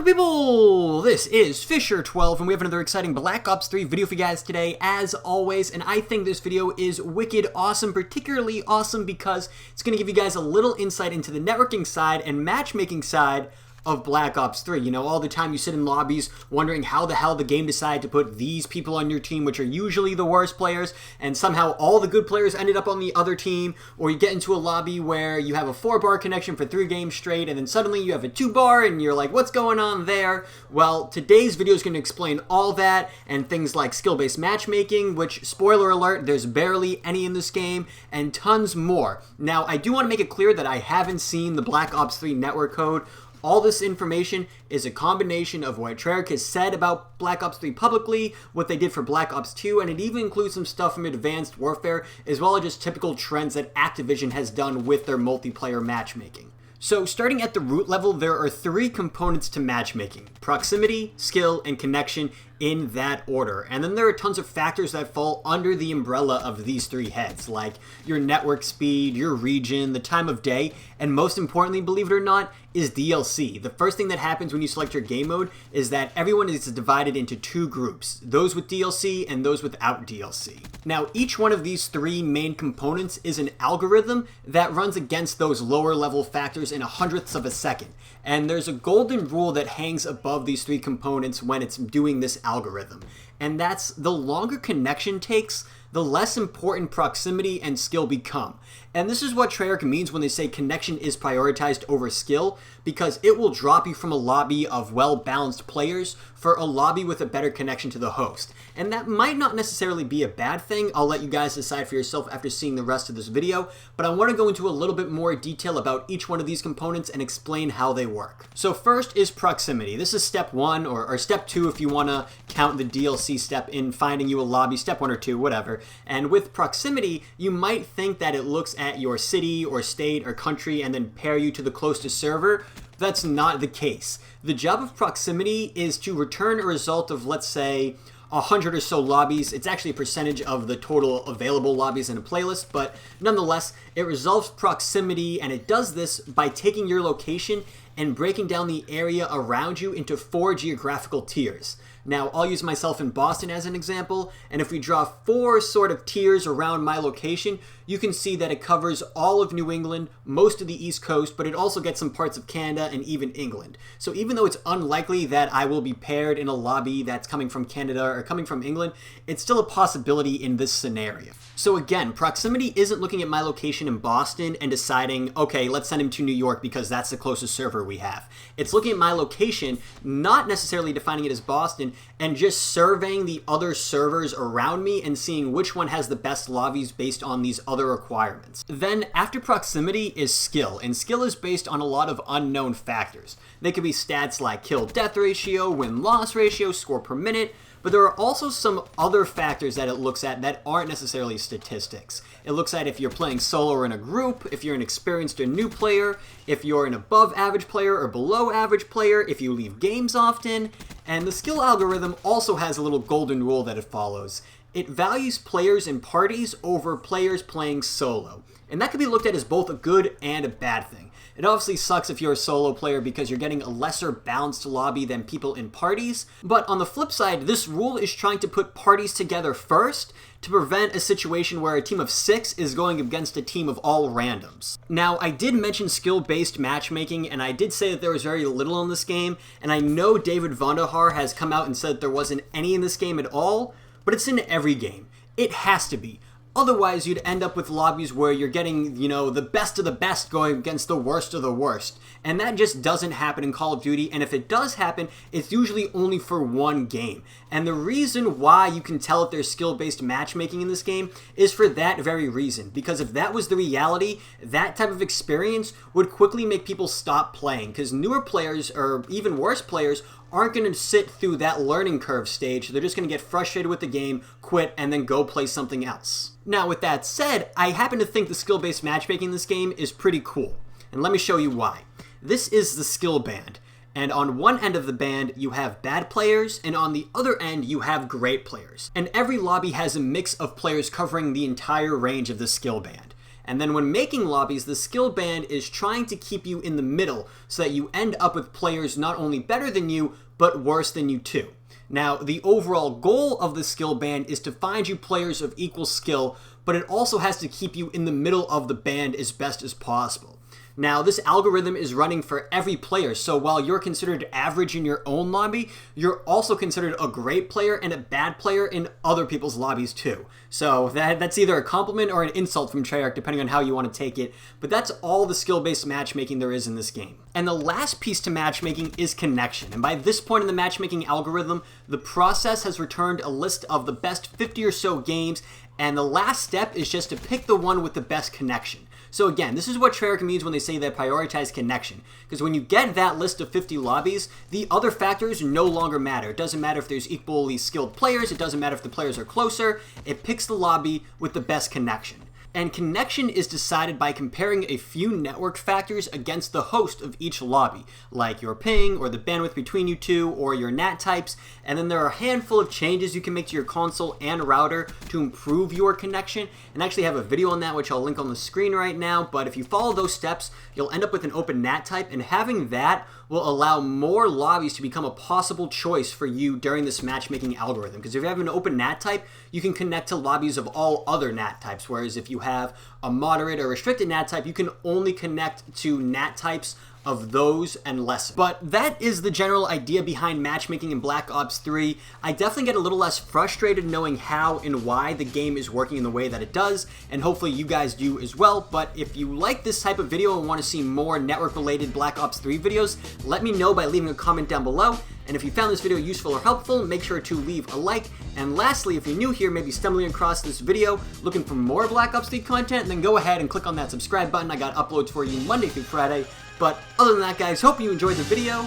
up, people? This is FisherTwelve, and we have another exciting Black Ops 3 video for you guys today, as always, and I think this video is wicked awesome, particularly awesome because it's going to give you guys a little insight into the networking side and matchmaking side of Black Ops 3. You know, all the time you sit in lobbies wondering how the hell the game decided to put these people on your team, which are usually the worst players, and somehow all the good players ended up on the other team, or you get into a lobby where you have a 4-bar connection for 3 games straight, and then suddenly you have a 2-bar, and you're like, what's going on there? Well, today's video is going to explain all that, and things like skill-based matchmaking, which, spoiler alert, there's barely any in this game, and tons more. Now, I do want to make it clear that I haven't seen the Black Ops 3 network code. All this information is a combination of what Treyarch has said about Black Ops 3 publicly, what they did for Black Ops 2, and it even includes some stuff from Advanced Warfare, as well as just typical trends that Activision has done with their multiplayer matchmaking. So starting at the root level, there are 3 components to matchmaking: proximity, skill, and connection, in that order. And then there are tons of factors that fall under the umbrella of these 3 heads, like your network speed, your region, the time of day, and most importantly, believe it or not, is DLC. The first thing that happens when you select your game mode is that everyone is divided into 2 groups, those with DLC and those without DLC. Now, each one of these 3 main components is an algorithm that runs against those lower level factors in 100ths of a second. And there's a golden rule that hangs above these 3 components when it's doing this algorithm. And that's the longer connection takes, the less important proximity and skill become. And this is what Treyarch means when they say connection is prioritized over skill, because it will drop you from a lobby of well-balanced players for a lobby with a better connection to the host. And that might not necessarily be a bad thing. I'll let you guys decide for yourself after seeing the rest of this video, but I want to go into a little bit more detail about each one of these components and explain how they work. So first is proximity. This is step 1, or step 2 if you want to count the DLC step in finding you a lobby, step 1 or 2, whatever. And with proximity, you might think that it looks at your city or state or country and then pair you to the closest server. That's not the case. The job of proximity is to return a result of, let's say, 100 or so lobbies. It's actually a percentage of the total available lobbies in a playlist, but nonetheless, it resolves proximity, and it does this by taking your location and breaking down the area around you into 4 geographical tiers. Now, I'll use myself in Boston as an example, and if we draw 4 sort of tiers around my location, you can see that it covers all of New England, most of the East Coast, but it also gets some parts of Canada and even England. So even though it's unlikely that I will be paired in a lobby that's coming from Canada or coming from England, it's still a possibility in this scenario. So again, proximity isn't looking at my location in Boston and deciding, okay, let's send him to New York because that's the closest server we have. It's looking at my location, not necessarily defining it as Boston, and just surveying the other servers around me and seeing which one has the best lobbies based on these other requirements. Then after proximity is skill, and skill is based on a lot of unknown factors. They could be stats like kill-death ratio, win-loss ratio, score per minute, but there are also some other factors that it looks at that aren't necessarily statistics. It looks at if you're playing solo or in a group, if you're an experienced or new player, if you're an above average player or below average player, if you leave games often, and the skill algorithm also has a little golden rule that it follows. It values players in parties over players playing solo, and that can be looked at as both a good and a bad thing. It obviously sucks if you're a solo player because you're getting a lesser balanced lobby than people in parties, but on the flip side, this rule is trying to put parties together first to prevent a situation where a team of 6 is going against a team of all randoms. Now, I did mention skill-based matchmaking, and I did say that there was very little in this game, and I know David Vonderhaar has come out and said that there wasn't any in this game at all, but it's in every game. It has to be. Otherwise, you'd end up with lobbies where you're getting, you know, the best of the best going against the worst of the worst. And that just doesn't happen in Call of Duty, and if it does happen, it's usually only for 1 game. And the reason why you can tell if there's skill-based matchmaking in this game is for that very reason. Because if that was the reality, that type of experience would quickly make people stop playing, because newer players, or even worse players, aren't going to sit through that learning curve stage. They're just going to get frustrated with the game, quit, and then go play something else. Now, with that said, I happen to think the skill-based matchmaking in this game is pretty cool. And let me show you why. This is the skill band. And on one end of the band, you have bad players, and on the other end, you have great players. And every lobby has a mix of players covering the entire range of the skill band. And then when making lobbies, the skill band is trying to keep you in the middle so that you end up with players not only better than you, but worse than you too. Now, the overall goal of the skill band is to find you players of equal skill, but it also has to keep you in the middle of the band as best as possible. Now, this algorithm is running for every player, so while you're considered average in your own lobby, you're also considered a great player and a bad player in other people's lobbies too. So that's either a compliment or an insult from Treyarch, depending on how you want to take it, but that's all the skill-based matchmaking there is in this game. And the last piece to matchmaking is connection, and by this point in the matchmaking algorithm, the process has returned a list of the best 50 or so games, and the last step is just to pick the one with the best connection. So again, this is what Treyarch means when they say they prioritize connection. Because when you get that list of 50 lobbies, the other factors no longer matter. It doesn't matter if there's equally skilled players, it doesn't matter if the players are closer, it picks the lobby with the best connection. And connection is decided by comparing a few network factors against the host of each lobby, like your ping, or the bandwidth between you two, or your NAT types, and then there are a handful of changes you can make to your console and router to improve your connection, and I actually have a video on that which I'll link on the screen right now, but if you follow those steps, you'll end up with an open NAT type, and having that will allow more lobbies to become a possible choice for you during this matchmaking algorithm, because if you have an open NAT type, you can connect to lobbies of all other NAT types, whereas if you have a moderate or restricted NAT type, you can only connect to NAT types of those and less. But that is the general idea behind matchmaking in Black Ops 3. I definitely get a little less frustrated knowing how and why the game is working in the way that it does, and hopefully you guys do as well. But if you like this type of video and want to see more network-related Black Ops 3 videos, let me know by leaving a comment down below. And if you found this video useful or helpful, make sure to leave a like. And lastly, if you're new here, maybe stumbling across this video, looking for more Black Ops 3 content, then go ahead and click on that subscribe button. I got uploads for you Monday through Friday. But other than that, guys, hope you enjoyed the video,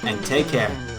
and take care.